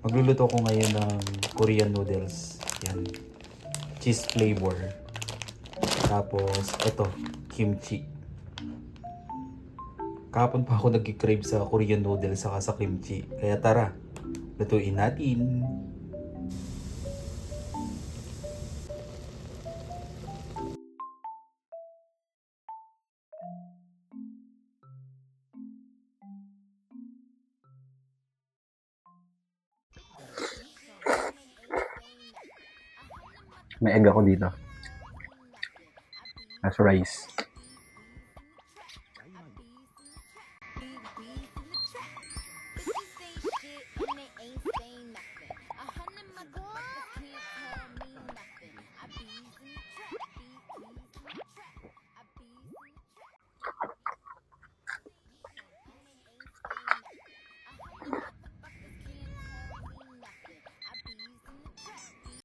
Magluluto ko ngayon ng Korean noodles. Yan. Cheese flavor. Tapos, ito, kimchi. Kahapon pa ako nag-crave sa Korean noodles saka sa kimchi. Kaya tara, lutuin natin. May egg ako dito. As rice.